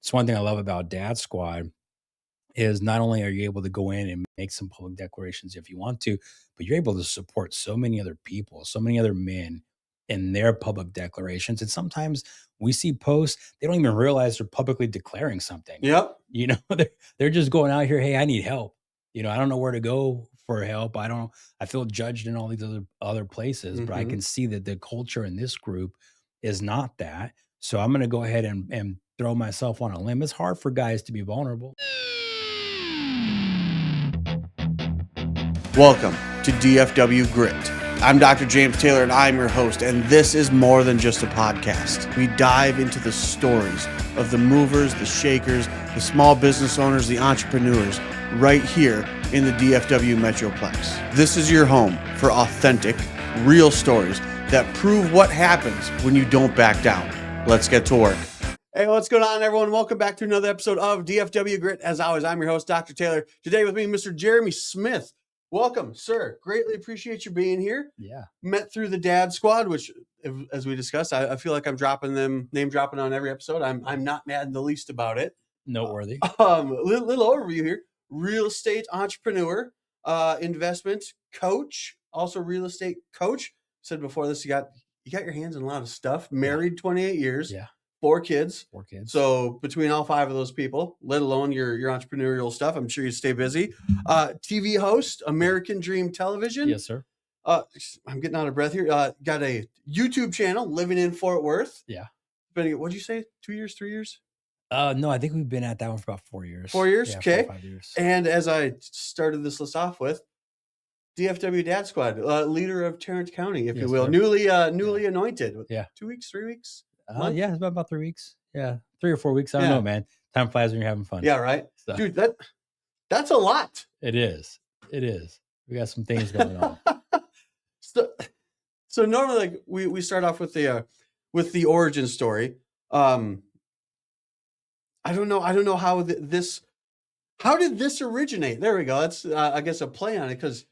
it's one thing I love about Dad Squad is not only are you able to go in and make some public declarations if you want to, but you're able to support so many other people, so many other men in their public declarations. And sometimes we see posts, they don't even realize they're publicly declaring something. Yep. You know, they're just going out here, hey, I need help. You know, I don't know where to go for help. I feel judged in all these other places, but I can see that the culture in this group is not that. So I'm going to go ahead and throw myself on a limb. It's hard for guys to be vulnerable. Welcome to DFW Grit. I'm Dr. James Taylor and I'm your host, and this is more than just a podcast. We dive into the stories of the movers, the shakers, the small business owners, the entrepreneurs, right here in the DFW Metroplex. This is your home for authentic, real stories that prove what happens when you don't back down. Let's get to work. Hey, what's going on, everyone? Welcome back to another episode of DFW Grit. As always, I'm your host, Dr. Taylor. Today with me, Mr. Jeremy Smith. Welcome, sir. Greatly appreciate you being here. Yeah. Met through the Dad Squad, which, as we discussed, I feel like I'm name dropping on every episode. I'm not mad in the least about it. Noteworthy. Little overview here. Real estate entrepreneur, investment coach, also real estate coach. Said before this, you got your hands in a lot of stuff. Married 28 years. Yeah. 4 kids. 4 kids. So between all 5 of those people, let alone your entrepreneurial stuff, I'm sure you stay busy. TV host, American Dream Television. Yes, sir. I'm getting out of breath here. Got a YouTube channel, living in Fort Worth. Yeah. What'd you say? 2 years, 3 years? No, I think we've been at that one for about 4 years. 4 years? Yeah, Okay. 4 or 5 years. And as I started this list off with, DFW Dad Squad, leader of Tarrant County, if you will. Sir. Newly anointed. Yeah. 2 weeks, 3 weeks? Yeah, it's about 3 weeks. Yeah, 3 or 4 weeks. I don't know, man. Time flies when you're having fun. Yeah, right. So. Dude, that's a lot. It is. We got some things going on. So normally, like we start off with the origin story. I don't know how how did this originate? There we go. That's I guess a play on it, because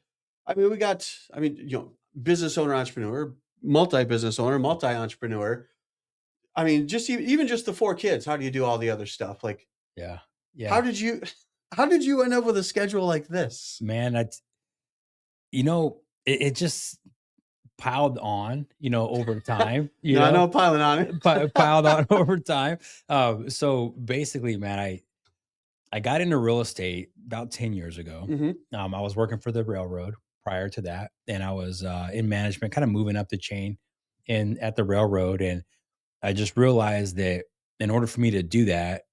business owner, entrepreneur, multi-business owner, multi-entrepreneur. I mean, even just the 4 kids. How do you do all the other stuff? Like, yeah. How did you end up with a schedule like this? Man, it just piled on, over time. I know piling on it. Piled on over time. So basically, man, I got into real estate about 10 years ago. I was working for the railroad prior to that, and I was in management, kind of moving up the chain at the railroad. And I just realized that in order for me to do that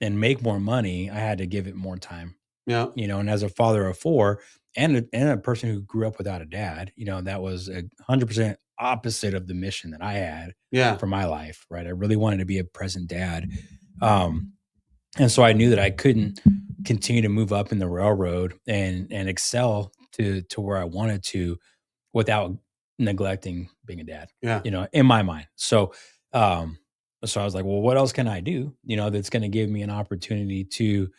and make more money, I had to give it more time. Yeah. And as a father of 4 and a person who grew up without a dad, that was 100% opposite of the mission that I had for my life, right? I really wanted to be a present dad. And so I knew that I couldn't continue to move up in the railroad and excel to where I wanted to without neglecting being a dad, in my mind. So I was like, well, what else can I do, that's going to give me an opportunity to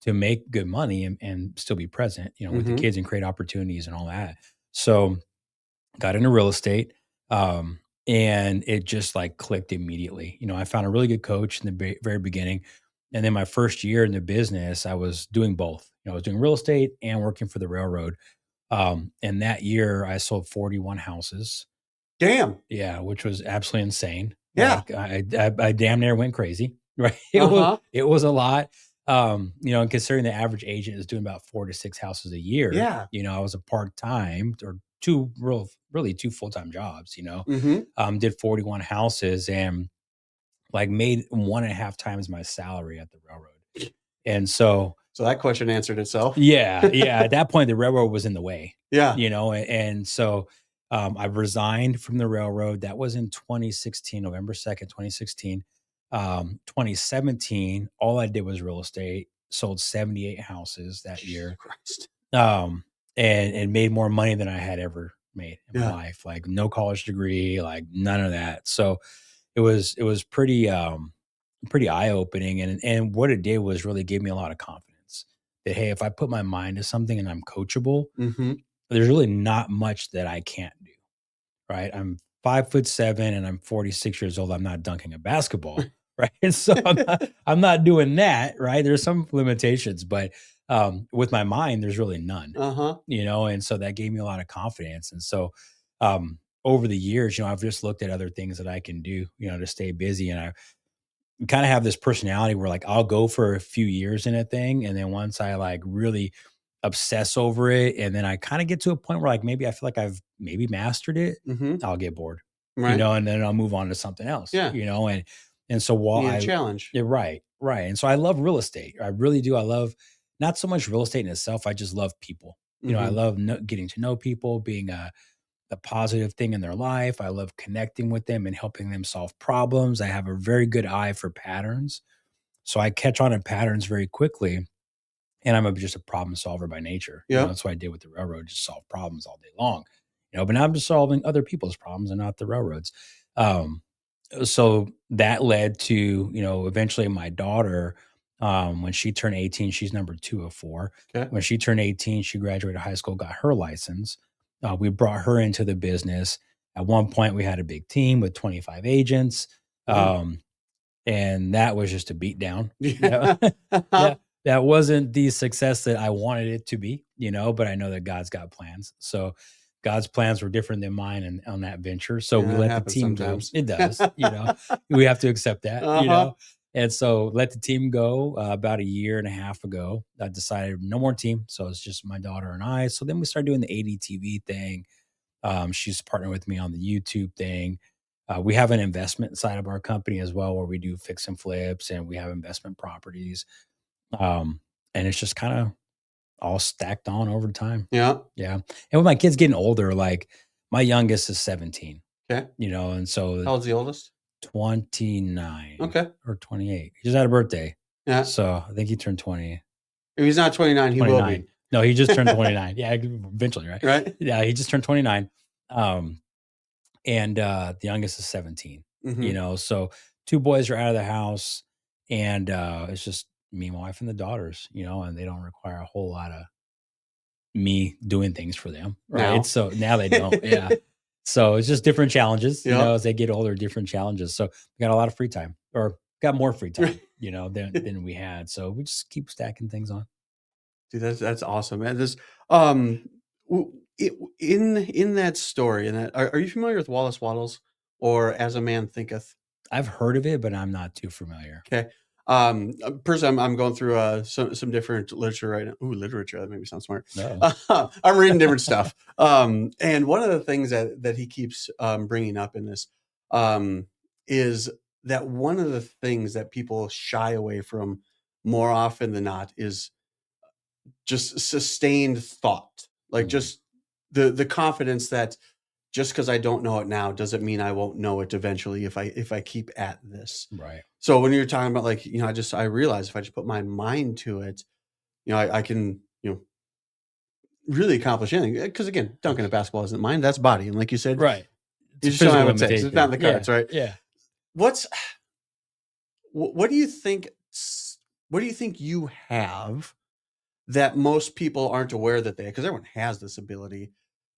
make good money and still be present, with the kids and create opportunities and all that. So got into real estate, and it just like clicked immediately. I found a really good coach in the very beginning. And then my first year in the business, I was doing both. I was doing real estate and working for the railroad. And that year I sold 41 houses. Damn. Yeah. Which was absolutely insane. Yeah. Like, I damn near went crazy, right? It was a lot. And considering the average agent is doing about 4 to 6 houses a year. Yeah. I was a part-time or 2 full-time jobs, did 41 houses and like made 1.5 times my salary at the railroad. And so that question answered itself. Yeah. At that point, the railroad was in the way. Yeah. And so I resigned from the railroad. That was in 2016, November 2nd, 2016. 2017, all I did was real estate, sold 78 houses that year. Christ. And made more money than I had ever made in my life. Like no college degree, like none of that. So it was pretty eye-opening. And what it did was really give me a lot of confidence that, hey, if I put my mind to something and I'm coachable, there's really not much that I can't do, right? I'm 5'7" and I'm 46 years old. I'm not dunking a basketball, right? And so I'm not doing that, right? There's some limitations, but with my mind, there's really none, and so that gave me a lot of confidence. And so over the years, I've just looked at other things that I can do, to stay busy. And I kind of have this personality where like I'll go for a few years in a thing, and then once I like really obsess over it, and then I kind of get to a point where like maybe I feel like I've maybe mastered it, I'll get bored, and then I'll move on to something else, and so while I challenge, right, and so I love real estate, I really do. I love not so much real estate in itself. I just love people. I love getting to know people, being a positive thing in their life. I love connecting with them and helping them solve problems. I have a very good eye for patterns. So I catch on to patterns very quickly. And I'm just a problem solver by nature. That's what I did with the railroad, just solve problems all day long. But now I'm just solving other people's problems and not the railroads. So that led to, eventually my daughter, when she turned 18, she's number 2 of 4. Okay. When she turned 18, she graduated high school, got her license. We brought her into the business. At one point, we had a big team with 25 agents. And that was just a beat down. That wasn't the success that I wanted it to be, but I know that God's got plans. So God's plans were different than mine and on that venture. So we let the team sometimes. go. It does, we have to accept that, And so let the team go. About a year and a half ago, I decided no more team. So it's just my daughter and I. So then we started doing the ADTV thing. She's partnering with me on the YouTube thing. We have an investment side of our company as well, where we do fix and flips, and we have investment properties. And it's just kind of all stacked on over time. Yeah. And with my kids getting older, like my youngest is 17. Okay. And so how old's the oldest? 29. Okay. Or 28. He just had a birthday. Yeah. So I think he turned 20. If he's not 29, he 29. will be. No, he just turned 29. Yeah, eventually, right? Right. Yeah, he just turned 29. And the youngest is 17. So 2 boys are out of the house, and it's just me, my wife, and the daughters, and they don't require a whole lot of me doing things for them. Right. Now. So now they don't. Yeah. So it's just different challenges, as they get older, different challenges. So we got a lot of free time, or got more free time, than we had. So we just keep stacking things on. Dude, that's awesome, man. This in that story, and that are you familiar with Wallace Wattles or As a Man Thinketh? I've heard of it, but I'm not too familiar. Okay. Personally, I'm going through some different literature right now. Ooh, literature, that made me sound smart. No. I'm reading different stuff. And one of the things that he keeps bringing up in this is that one of the things that people shy away from more often than not is just sustained thought, like just the confidence that just because I don't know it now doesn't mean I won't know it eventually if I keep at this. Right. So when you're talking about like, I realize if I just put my mind to it, I can, really accomplish anything. Because again, dunking a basketball isn't mind, that's body. And like you said, right. You just don't have what it takes. It's not in the cards, right? Yeah. What do you think? What do you think you have that most people aren't aware that they? Because everyone has this ability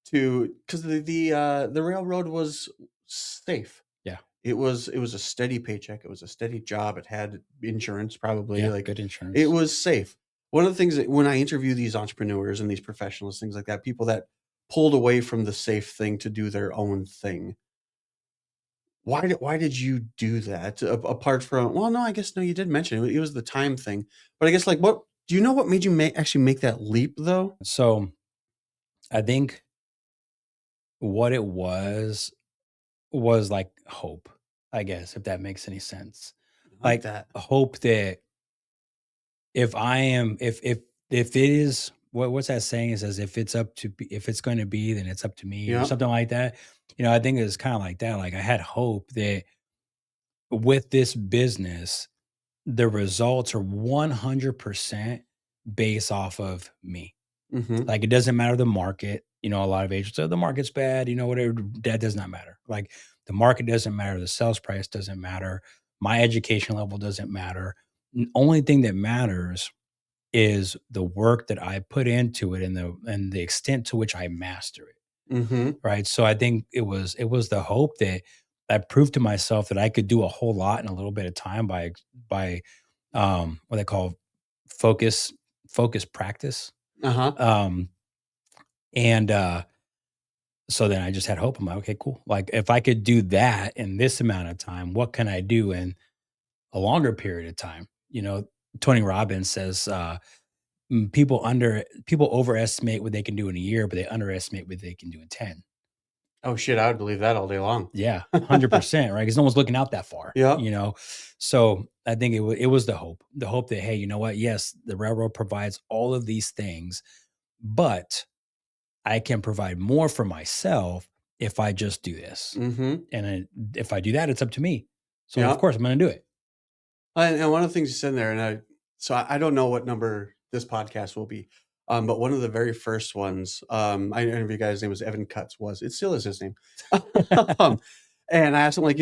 to. Because the railroad was safe. Yeah. It was a steady paycheck. It was a steady job. It had insurance, probably. Yeah, good insurance. It was safe. One of the things that when I interview these entrepreneurs and these professionals, things like that, people that pulled away from the safe thing to do their own thing. Why did you do that? Apart from, well, no, I guess no, you did mention it. It was the time thing, but I guess like, what do you know? What made you actually make that leap, though? So, I think what it was like hope. I guess, if that makes any sense, like that hope that if it is what's that saying? It says if it's going to be, then it's up to me, or something like that. I think it's kind of like that. Like I had hope that with this business, the results are 100% based off of me. Like it doesn't matter the market. A lot of agents say the market's bad. Whatever, that does not matter. Like the market doesn't matter. The sales price doesn't matter. My education level doesn't matter. The only thing that matters is the work that I put into it and the extent to which I master it. Right. So I think it was the hope that I proved to myself that I could do a whole lot in a little bit of time by what they call focus practice. Um, and so then I just had hope. I'm like, okay, cool. Like if I could do that in this amount of time, what can I do in a longer period of time? Tony Robbins says people overestimate what they can do in a year, but they underestimate what they can do in 10. Oh shit, I would believe that all day long. Yeah, 100%, right? Because no one's looking out that far. Yeah. So I think it was the hope that, hey, you know what? Yes, the railroad provides all of these things, but I can provide more for myself if I just do this. And if I do that, it's up to me. So of course I'm going to do it. And one of the things you said in there, and I don't know what number this podcast will be, but one of the very first ones, I interviewed a guy, his name was Evan Cutts, it still is his name. And I asked him, like,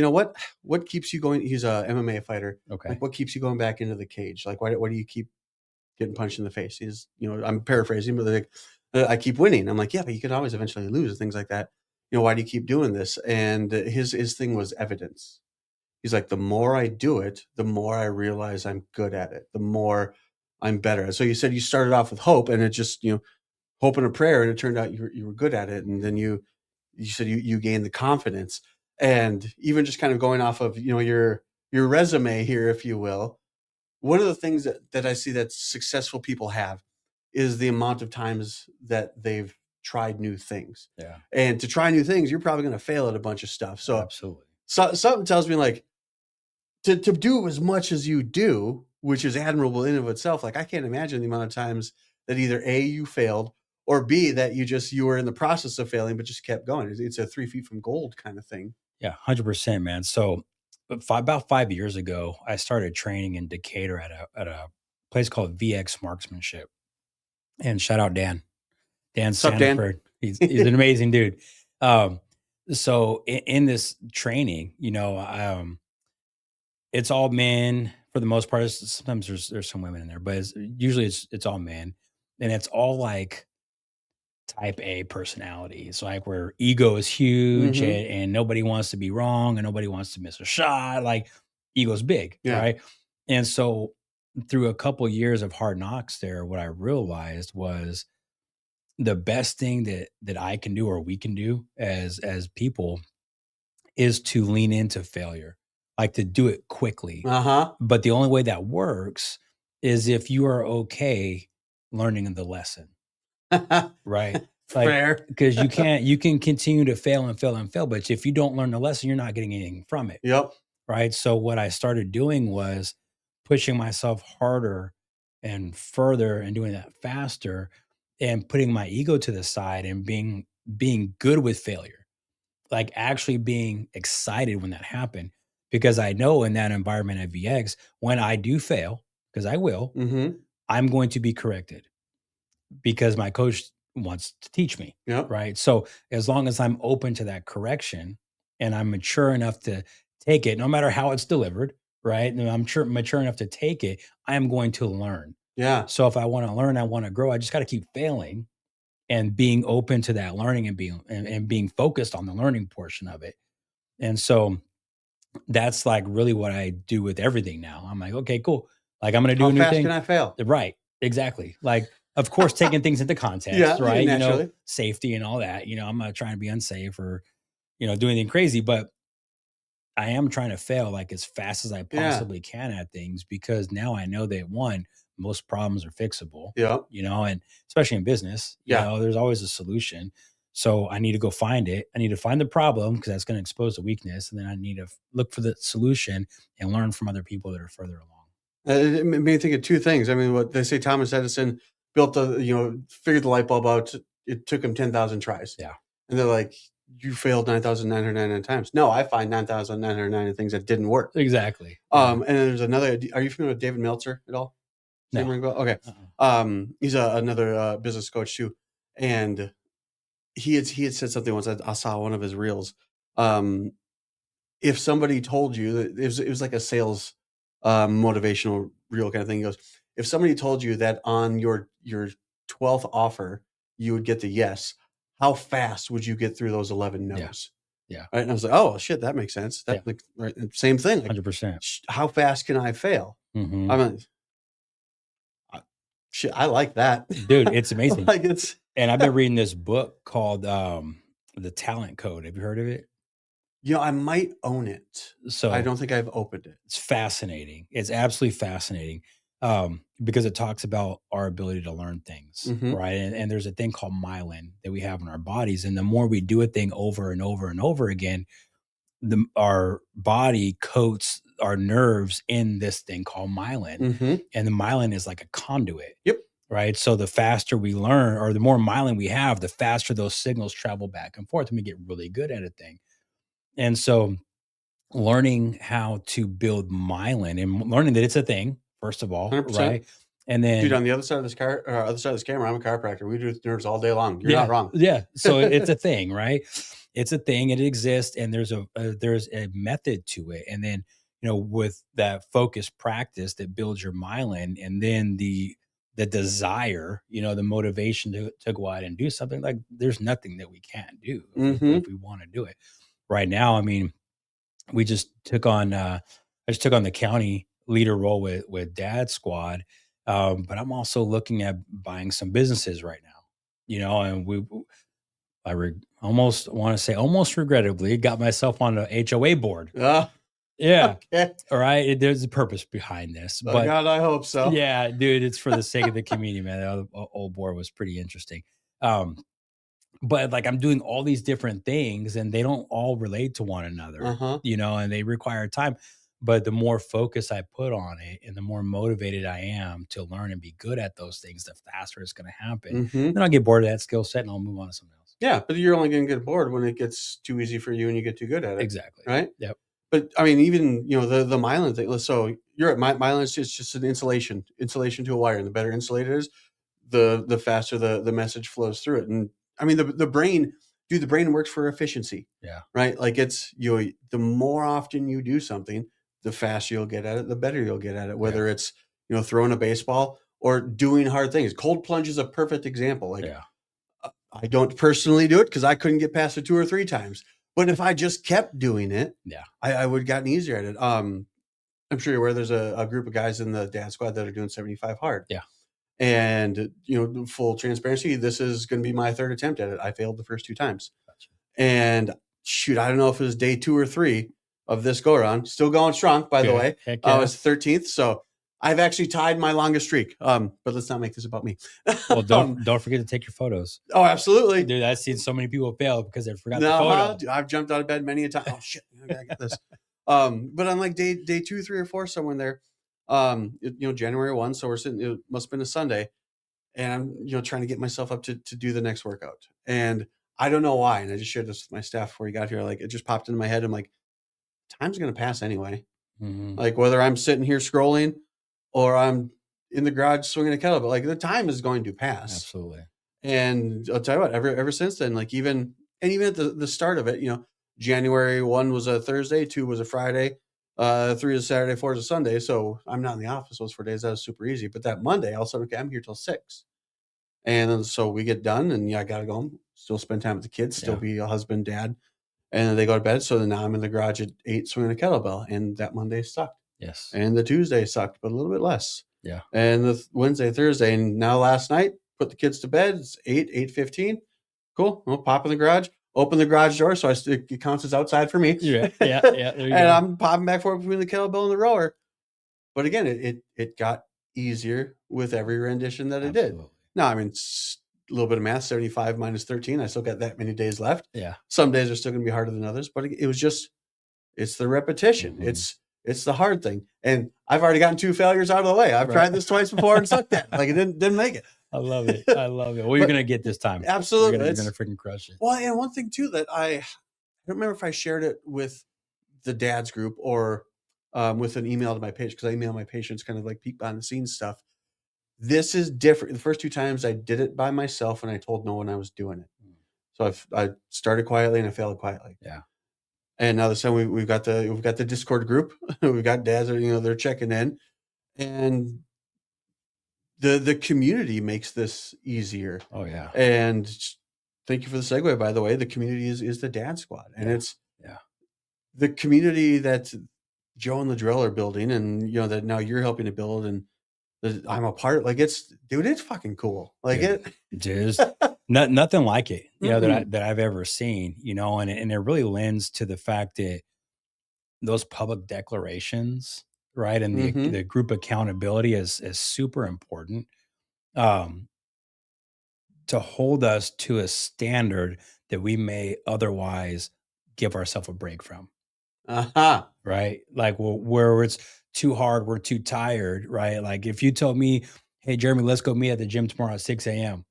what keeps you going? He's a MMA fighter. Okay. Like, what keeps you going back into the cage? Like, why do you keep getting punched in the face? He's, I'm paraphrasing, but like, I keep winning. I'm like, yeah, but you could always eventually lose and things like that. Why do you keep doing this? And his thing was evidence. He's like, the more I do it, the more I realize I'm good at it, the more I'm better. So you said you started off with hope, and it just, hope and a prayer, and it turned out you were good at it. And then you said you gained the confidence. And even just kind of going off of, your resume here, if you will, one of the things that I see that successful people have is the amount of times that they've tried new things. Yeah. And to try new things, you're probably going to fail at a bunch of stuff. So absolutely. So something tells me, like, to do as much as you do, which is admirable in and of itself. Like, I can't imagine the amount of times that either A, you failed, or B, that you were in the process of failing, but just kept going. It's a 3 feet from gold kind of thing. Yeah, 100%, man. So about 5 years ago, I started training in Decatur at a place called VX Marksmanship. And shout out Dan Sanford. He's an amazing dude. So in this training, it's all men for the most part. Sometimes there's some women in there, but usually it's all men, and it's all like type A personality. It's like where ego is huge, and nobody wants to be wrong, and nobody wants to miss a shot. Like, ego's big, right? And so through a couple years of hard knocks there, what I realized was the best thing that I can do, or we can do as people, is to lean into failure, like to do it quickly. But the only way that works is if you are okay learning the lesson. Right. Like, fair. Because you can continue to fail and fail and fail, but if you don't learn the lesson, you're not getting anything from it. Yep. Right. So what I started doing was pushing myself harder and further, and doing that faster, and putting my ego to the side, and being good with failure, like actually being excited when that happened, because I know in that environment at VX, when I do fail, because I will, I'm going to be corrected, because my coach wants to teach me. Right. So as long as I'm open to that correction, and I'm mature enough to take it, no matter how it's delivered, right? And I'm mature enough to take it, I am going to learn. Yeah. So if I want to learn, I want to grow, I just got to keep failing and being open to that learning, and being focused on the learning portion of it. And so that's like really what I do with everything now. I'm like, okay, cool. Like, I'm going to do a new thing. How fast can I fail? Right. Exactly. Like, of course, taking things into context, right? Naturally. Safety and all that. I'm not trying to be unsafe or, do anything crazy, but I am trying to fail like as fast as I possibly can at things, because now I know that, one, most problems are fixable. And especially in business, there's always a solution. So I need to go find it. I need to find the problem, because that's going to expose the weakness. And then I need to look for the solution and learn from other people that are further along. It made me think of two things. I mean, what they say, Thomas Edison built figured the light bulb out. It took him 10,000 tries. Yeah. And they're like, you failed 9,999 times. No, I find 9,999 things that didn't work. Exactly. And there's another, are you familiar with David Meltzer at all? No. Okay. He's another business coach too. And he had said something once. I saw one of his reels. If somebody told you that it was like a sales motivational reel kind of thing. He goes, if somebody told you that on your 12th offer, you would get the yes, how fast would you get through those 11 no's? Yeah. Right. And I was like, oh shit, that makes sense. That like, right. Same thing. Like, 100%. How fast can I fail? Mm-hmm. I mean, shit, I like that. Dude, it's amazing. Like and I've been reading this book called The Talent Code. Have you heard of it? I might own it. So I don't think I've opened it. It's fascinating. It's absolutely fascinating. Because it talks about our ability to learn things, right? And there's a thing called myelin that we have in our bodies. And the more we do a thing over and over and over again, our body coats our nerves in this thing called myelin. And the myelin is like a conduit. Yep. Right. So the faster we learn, or the more myelin we have, the faster those signals travel back and forth, and we get really good at a thing. And so learning how to build myelin and learning that it's a thing, first of all, 100%. right? And then, dude, on the other side of this other side of this camera, I'm a chiropractor. We do nerves all day long. You're not wrong. Yeah. So it's a thing, right? It's a thing. It exists, and there's a method to it. And then, with that focused practice that builds your myelin, and then the desire, the motivation to go out and do something, like there's nothing that we can't do if we want to do it. Right now, I mean, we just took on I just took on the county leader role with Dad Squad, but I'm also looking at buying some businesses right now, and almost want to say almost regrettably got myself on the HOA board. Yeah. Okay. All right. There's a purpose behind this. But God, I hope so. Yeah, dude, it's for the sake of the community, man. The old board was pretty interesting. But like I'm doing all these different things and they don't all relate to one another, and they require time. But the more focus I put on it and the more motivated I am to learn and be good at those things, the faster it's going to happen. Then I'll get bored of that skill set and I'll move on to something else. Yeah, but you're only going to get bored when it gets too easy for you and you get too good at it. Exactly. Right? Yep. But I mean, even, the myelin thing. So you're at myelin is just an insulation to a wire. And the better insulated it is, the faster the message flows through it. And I mean, the brain, dude, the brain works for efficiency. Yeah. Right. Like it's, the more often you do something, the faster you'll get at it, the better you'll get at it, whether it's, throwing a baseball or doing hard things. Cold plunge is a perfect example. Like, I don't personally do it because I couldn't get past it 2 or 3 times. But if I just kept doing it, I would have gotten easier at it. I'm sure you're aware there's a group of guys in the Dad Squad that are doing 75 hard. Yeah. And, full transparency, this is going to be my 3rd attempt at it. I failed the first 2 times. Gotcha. And shoot, I don't know if it was day 2 or 3 of this go around. Still going strong, by the way. Heck yeah. I was 13th. So I've actually tied my longest streak. But let's not make this about me. Well, don't forget to take your photos. Oh, absolutely. Dude, I've seen so many people fail because they forgot the photo. Dude, I've jumped out of bed many a time. Oh shit, I gotta get this. But on like day 2, 3, or 4, somewhere in there, January 1. So we're sitting, it must have been a Sunday. And I'm, trying to get myself up to do the next workout. And I don't know why. And I just shared this with my staff before we got here. Like, it just popped into my head. I'm like, time's going to pass anyway. Like, whether I'm sitting here scrolling or I'm in the garage swinging a kettlebell, like the time is going to pass. Absolutely. And I'll tell you what, ever since then, like even at the start of it, January 1 was a Thursday, 2 was a Friday, 3 is a Saturday, 4 is a Sunday. So I'm not in the office those 4 days. That was super easy. But that Monday, all of a sudden, okay, I'm here till 6. And then so we get done and I got to go home, still spend time with the kids, still be a husband, dad. And then they go to bed. So then now I'm in the garage at 8 swinging a kettlebell. And that Monday sucked. Yes. And the Tuesday sucked, but a little bit less. Yeah. And the Wednesday, Thursday. And now last night, put the kids to bed. It's 8:15. Cool. I'll pop in the garage, open the garage door. So it counts as outside for me. Yeah. There you go. I'm popping back and forth between the kettlebell and the rower. But again, it got easier with every rendition that it did. Now, I mean, it's a little bit of math, 75 minus 13. I still got that many days left. Yeah. Some days are still going to be harder than others, but it was just, it's the repetition. It's the hard thing. And I've already gotten 2 failures out of the way. I've tried this twice before and sucked at it. Like it didn't make it. I love it. Well, you're going to get this time. Absolutely. You're going to freaking crush it. Well, and one thing too, that I don't remember if I shared it with the dads group or with an email to my patient, because I email my patients kind of like peek behind the scenes stuff. This is different. The first 2 times I did it by myself and I told no one I was doing it. So I started quietly and I failed quietly. Yeah. And now this time we've got the Discord group. We've got dads that, they're checking in, and the community makes this easier. Oh yeah. And thank you for the segue, by the way. The community is the Dad Squad. And it's yeah. the community that Joe and the Drill are building, and that now you're helping to build, and I'm a part. Like, it's fucking cool. Like, dude, nothing like it, that I've ever seen, and it really lends to the fact that those public declarations, right, and the group accountability is super important, to hold us to a standard that we may otherwise give ourselves a break from. Right? Like, well, where it's too hard, we're too tired, right? Like, if you told me, hey, Jeremy, let's go meet at the gym tomorrow at 6 a.m.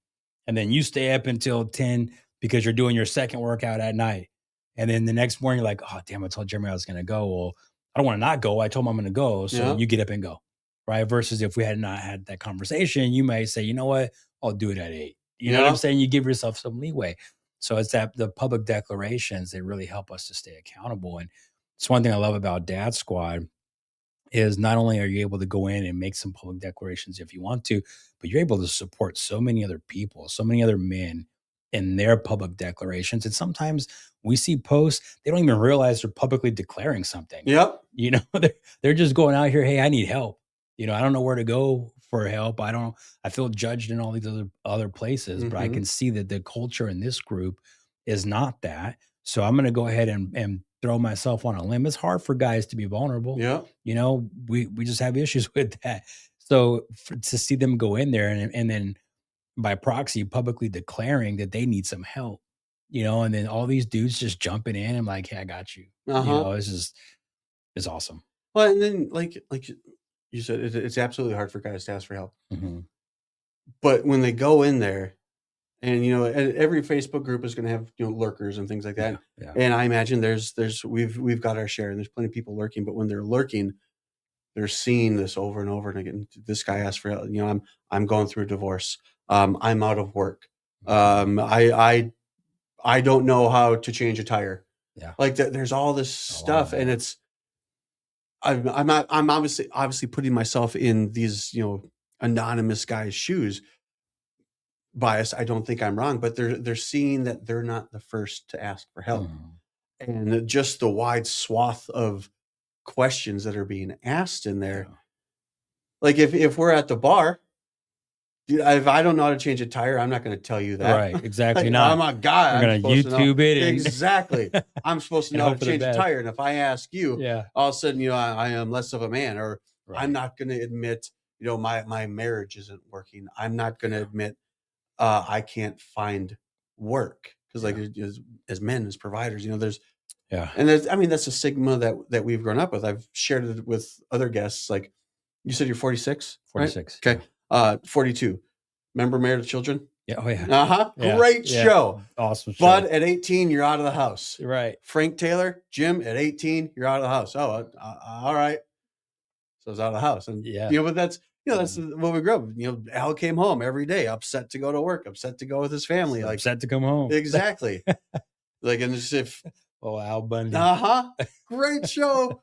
and then you stay up until 10 because you're doing your second workout at night. And then the next morning, you're like, oh, damn, I told Jeremy I was going to go. Well, I don't want to not go. I told him I'm going to go. So you get up and go. Right. Versus if we had not had that conversation, you may say, you know what? I'll do it at 8. You know what I'm saying? You give yourself some leeway. So it's that the public declarations, they really help us to stay accountable. And it's one thing I love about Dad Squad is not only are you able to go in and make some public declarations if you want to, but you're able to support so many other people, so many other men in their public declarations. And sometimes we see posts, they don't even realize they're publicly declaring something. Yep. They're just going out here, hey, I need help. I don't know where to go for help. I feel judged in all these other places, but I can see that the culture in this group is not that. So I'm going to go ahead and throw myself on a limb. It's hard for guys to be vulnerable. Yeah. We just have issues with that. So to see them go in there and then by proxy publicly declaring that they need some help, and then all these dudes just jumping in and like, hey, I got you. It's awesome. Well, and then like you said, it's absolutely hard for guys to ask for help. But when they go in there, and every Facebook group is going to have lurkers and things like that. Yeah. And I imagine we've got our share, and there's plenty of people lurking. But when they're lurking, they're seeing this over and over and again. This guy asked for help. I'm going through a divorce. I'm out of work. I don't know how to change a tire. Yeah. Like there's all this stuff, and it's I'm obviously putting myself in these anonymous guys' shoes. Bias, I don't think I'm wrong, but they're seeing that they're not the first to ask for help, and just the wide swath of questions that are being asked in there. Yeah. Like if we're at the bar, dude, if I don't know how to change a tire, I'm not going to tell you that. Right, exactly. Like, not. I'm a guy. I'm going to YouTube it. Exactly. I'm supposed to know how to change a tire, and if I ask you, all of a sudden, I am less of a man, or I'm not going to admit, my marriage isn't working. I'm not going to admit. I can't find work because as men, as providers, there's, and that's a stigma that we've grown up with. I've shared it with other guests. Like you said, you're 46, 46. Right? Okay. 42. Remember Married with Children? Yeah. Oh yeah. Yeah. Great show. Awesome show. But at 18, you're out of the house. Right. Frank Taylor, Jim, at 18, you're out of the house. Oh, all right. So it's out of the house. And but that's, that's what we grew up. Al came home every day, upset to go to work, upset to go with his family, like upset to come home. Exactly. Like, and as if, Al Bundy. Great show.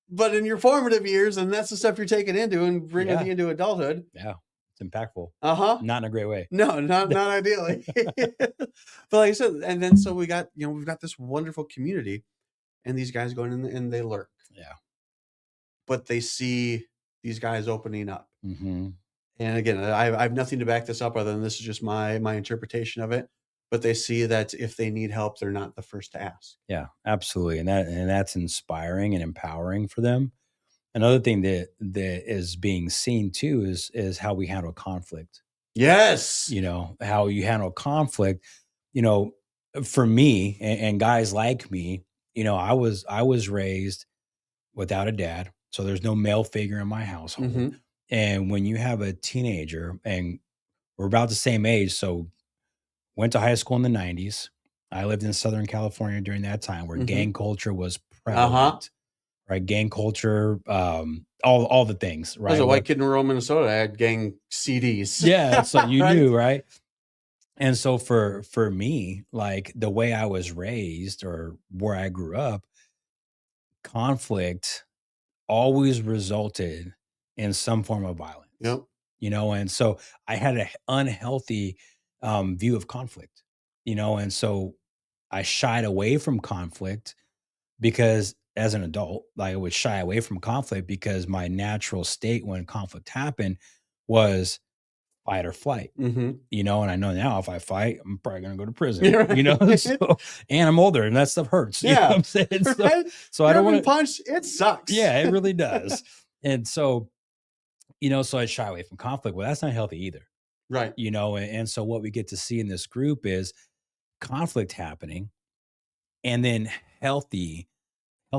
But in your formative years, and that's the stuff you're taking into and bringing into adulthood. Yeah, it's impactful. Not in a great way. No, not ideally. But like I said, and then so we got, we've got this wonderful community, and these guys going in and they lurk. Yeah. But they see these guys opening up. Mm-hmm. And again, I have nothing to back this up other than this is just my interpretation of it. But they see that if they need help, they're not the first to ask. Yeah, absolutely. And that's inspiring and empowering for them. Another thing that is being seen too is how we handle conflict. Yes. How you handle conflict, for me and guys like me, I was raised without a dad. So there's no male figure in my household. Mm-hmm. And when you have a teenager, and we're about the same age, so went to high school in the 90s. I lived in Southern California during that time where gang culture was prevalent. Right? Gang culture, all the things, right? As a white kid in rural Minnesota, I had gang CDs. Yeah, so you knew, right? And so for me, like the way I was raised or where I grew up, conflict always resulted in some form of violence. Yep. And so I had an unhealthy view of conflict. And so I shied away from conflict because as an adult, like I would shy away from conflict because my natural state when conflict happened was fight or flight. Mm-hmm. And I know now if I fight, I'm probably gonna go to prison. Right. So and I'm older and that stuff hurts. You know what I'm saying? Right? So I don't want to punch, it sucks. Yeah, it really does. And so, so I shy away from conflict. Well, that's not healthy either. Right. And so what we get to see in this group is conflict happening and then healthy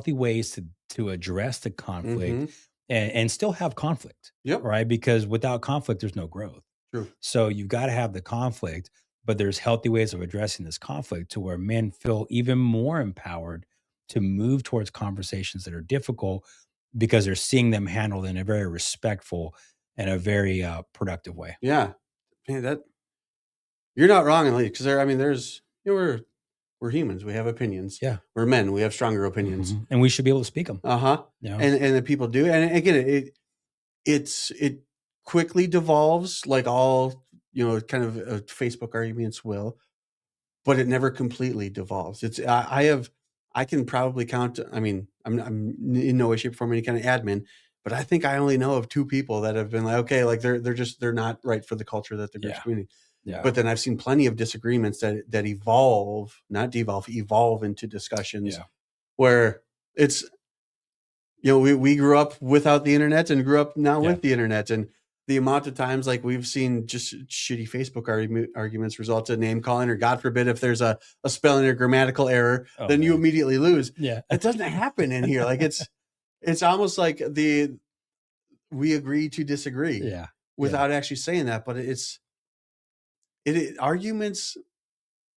ways to address the conflict and still have conflict. Yep. Right. Because without conflict, there's no growth. True. So you've got to have the conflict, but there's healthy ways of addressing this conflict to where men feel even more empowered to move towards conversations that are difficult because they're seeing them handled in a very respectful and a very productive way. Yeah. Man, you're not wrong, because there's we're humans. We have opinions. Yeah. We're men. We have stronger opinions. And we should be able to speak them. Uh-huh. And the people do. And again, it quickly devolves like all, kind of Facebook arguments will, but it never completely devolves. I can probably count, I'm in no way, shape, or form any kind of admin, but I think I only know of 2 people that have been like, okay, like they're not right for the culture that the group's community. Yeah. But then I've seen plenty of disagreements that evolve, not devolve, evolve into discussions where it's, we grew up without the internet and grew up now with the internet. And the amount of times like we've seen just shitty Facebook arguments result in name calling, or God forbid, if there's a spelling or grammatical error, then you immediately lose. Yeah. It doesn't happen in here. Like it's almost like we agree to disagree without actually saying that. But arguments.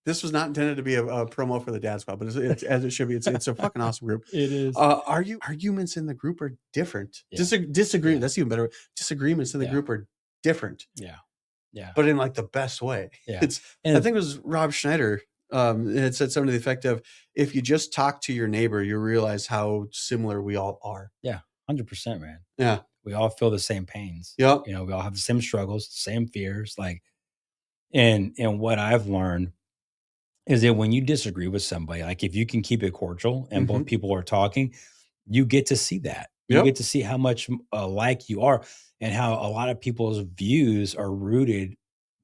This was not intended to be a promo for the Dad Squad, but it's as it should be. It's a fucking awesome group. It is. Arguments in the group are different. Disagreement. That's even better. Disagreements in the group are different. Yeah. Yeah. But in like the best way. Yeah. I think it was Rob Schneider. It said something to the effect of, if you just talk to your neighbor, you realize how similar we all are. Yeah. 100%, man. Yeah. We all feel the same pains. Yep. We all have the same struggles, the same fears. Like, and what I've learned is that when you disagree with somebody, like if you can keep it cordial and both people are talking, you get to see that. You get to see how much alike you are and how a lot of people's views are rooted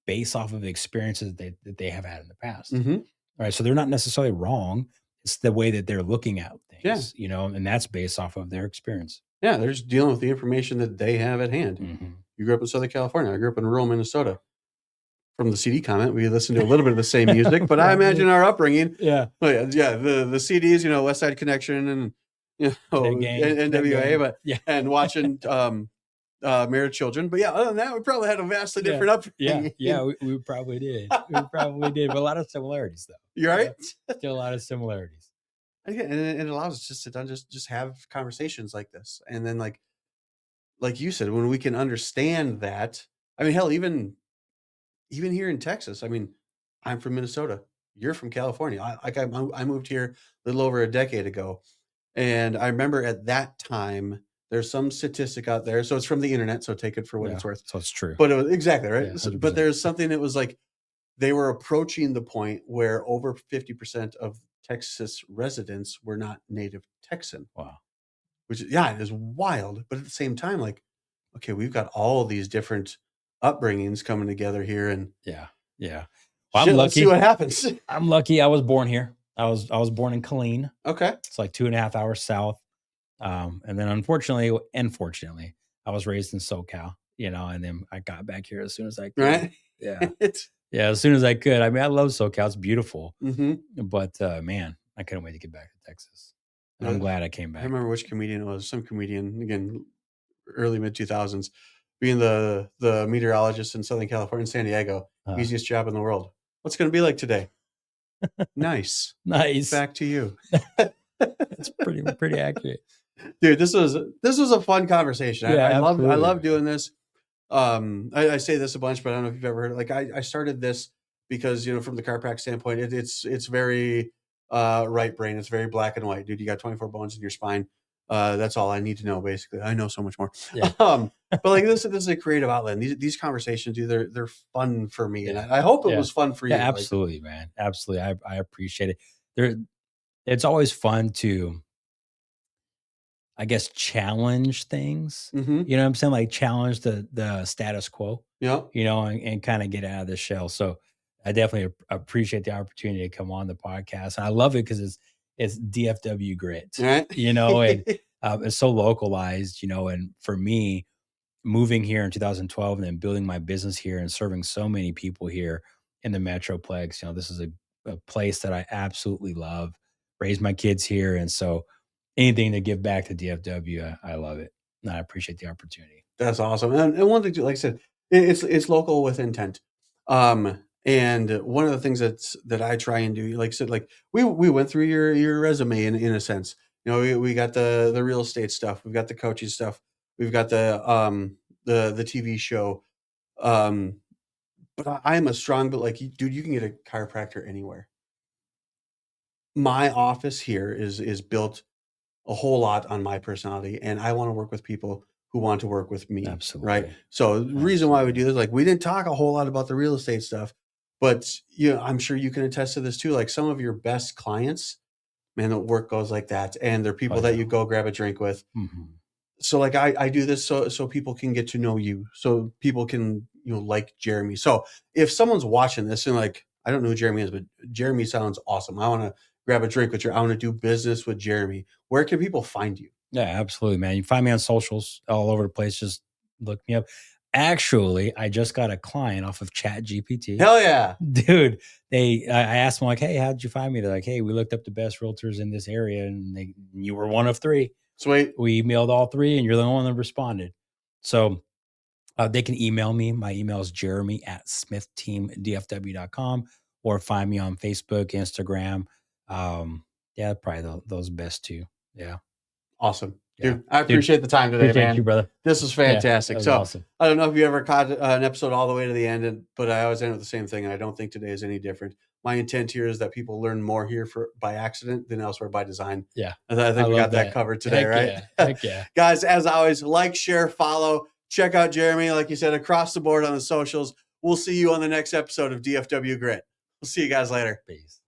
based off of experiences that they have had in the past. Right. So they're not necessarily wrong. It's the way that they're looking at things, and that's based off of their experience. Yeah. They're just dealing with the information that they have at hand. You grew up in Southern California. I grew up in rural Minnesota. From the CD comment, we listened to a little bit of the same music, but I imagine our upbringing. Yeah. The CDs, West Side Connection and, NWA, and watching Married Children. But other than that, we probably had a vastly different upbringing. Yeah, we probably did. We probably did, but a lot of similarities though. You're right. Still a lot of similarities. And it allows us just to just have conversations like this. And then like you said, when we can understand that, hell, even here in Texas, I'm from Minnesota. You're from California. I moved here a little over a decade ago. And I remember at that time, there's some statistic out there. So it's from the internet. So take it for what it's worth. So it's true. But it was exactly right. Yeah, but there's something that was like, they were approaching the point where over 50% of Texas residents were not native Texan. Wow. Which, it is wild. But at the same time, like, okay, we've got all these different upbringings coming together here, and yeah. Well, I'm lucky. Let's see what happens. I'm lucky. I was born here. I was born in Killeen. Okay, it's like 2.5 hours south. And then unfortunately, I was raised in SoCal. And then I got back here as soon as I could. Right? Yeah, as soon as I could. I love SoCal. It's beautiful. But man, I couldn't wait to get back to Texas. And I'm glad I came back. I remember which comedian it was. Some comedian, again, early mid 2000s. Being the meteorologist in Southern California, in San Diego, easiest job in the world. What's going to be like today? Nice. Back to you. That's pretty accurate, dude. This was a fun conversation. I love doing this. I say this a bunch, but I don't know if you've ever heard it. Like I started this because from the chiropractic standpoint, it's very right brain. It's very black and white, dude. You got 24 bones in your spine. That's all I need to know. Basically, I know so much more. Yeah. But like this is a creative outlet. And these conversations, dude, they're fun for me, and I hope it was fun for you. Yeah, absolutely, man. Absolutely, I appreciate it. It's always fun to, I guess, challenge things. Mm-hmm. You know what I'm saying? Like challenge the status quo. Yeah. You know, and kind of get out of the shell. So I definitely appreciate the opportunity to come on the podcast. And I love it because it's DFW Grit. Right. You know, and it's so localized. You know, and for me, moving here in 2012 and then building my business here and serving so many people here in the Metroplex, you know, this is a place that I absolutely love. Raised my kids here, and so anything to give back to DFW, I love it. And I appreciate the opportunity. That's awesome. And one thing, like I said, it's local with intent. And one of the things that I try and do, like I said, like we went through your resume in a sense. You know, we got the real estate stuff, we've got the coaching stuff, we've got the TV show. But I am a strong, but like, dude, you can get a chiropractor anywhere. My office here is built a whole lot on my personality, and I want to work with people who want to work with me. Absolutely. Right. So the reason why we do this, like, we didn't talk a whole lot about the real estate stuff, but you know, I'm sure you can attest to this too. Like some of your best clients, man, the work goes like that. And they're people that you go grab a drink with. Mm-hmm. So like I do this so people can get to know you, so people can, you know, like Jeremy. So if someone's watching this and like, I don't know who Jeremy is, but Jeremy sounds awesome, I want to grab a drink with you, I want to do business with Jeremy, where can people find you? Yeah, absolutely, man. You can find me on socials all over the place. Just look me up. Actually, I just got a client off of Chat GPT. Hell yeah. Dude, I asked them like, hey, how did you find me? They're like, hey, we looked up the best realtors in this area and you were one of 3. Sweet. We emailed all 3 and you're the only one that responded. So they can email me. My email is jeremy@smithteamdfw.com or find me on Facebook, Instagram. Yeah, probably those best 2. Yeah. Awesome. Dude, I appreciate the time today, man. You, brother. This was fantastic. Yeah, that was awesome. I don't know if you ever caught an episode all the way to the end, but I always end with the same thing, and I don't think today is any different. My intent here is that people learn more here by accident than elsewhere by design. Yeah. I think we got that covered today, right? Yeah. Heck yeah. Guys, as always, like, share, follow. Check out Jeremy, like you said, across the board on the socials. We'll see you on the next episode of DFW Grit. We'll see you guys later. Peace.